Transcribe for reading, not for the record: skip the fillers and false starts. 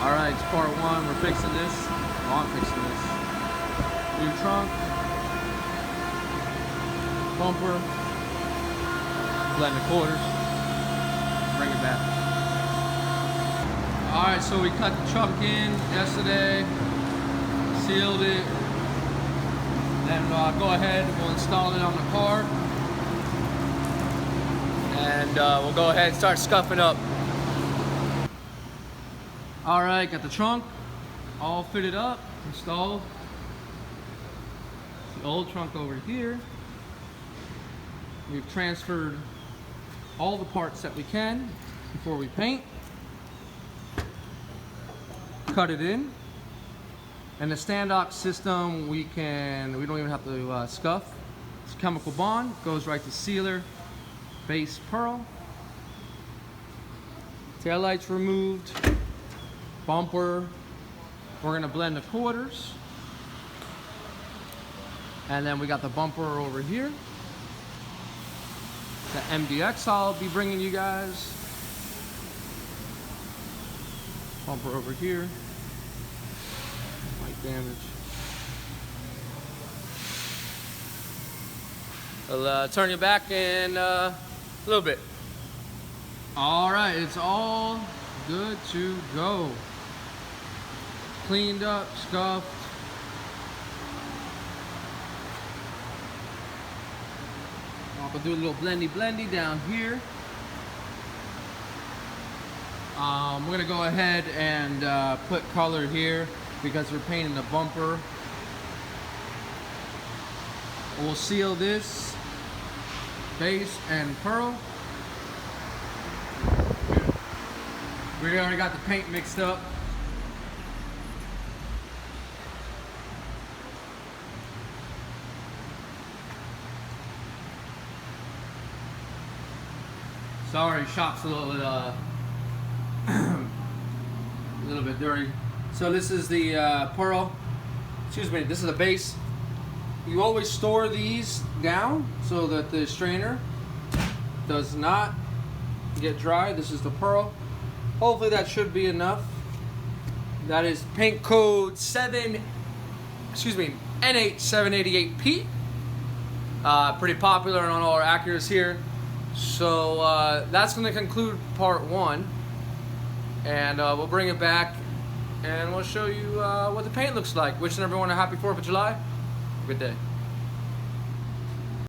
Alright, it's part one. We're fixing this. Oh, I'm fixing this. New trunk, bumper, blend the quarters, bring it back. Alright, so we cut the trunk in yesterday, sealed it, then go ahead, we'll install it on the car, and we'll go ahead and start scuffing up. Alright, got the trunk all fitted up, installed. The old trunk over here. We've transferred all the parts that we can before we paint. Cut it in. And the standox system, we don't even have to scuff. It's chemical bond, goes right to sealer, base pearl. Taillights removed. Bumper, we're gonna blend the quarters. And then we got the bumper over here. The MDX I'll be bringing you guys. Bumper over here. Light damage. I'll turn you back in a little bit. All right, it's all good to go. Cleaned up, scuffed. I'll do a little blendy down here. We're gonna go ahead and put color here because we're painting the bumper. We'll seal this base and pearl. We already got the paint mixed up. Sorry, shop's a little bit dirty. So this is the pearl. Excuse me. This is the base. You always store these down so that the strainer does not get dry. This is the pearl. Hopefully that should be enough. That is paint code N8788P. Pretty popular on all our Acuras here. So that's going to conclude part one, and we'll bring it back and we'll show you what the paint looks like. Wishing everyone a happy 4th of July. Good day.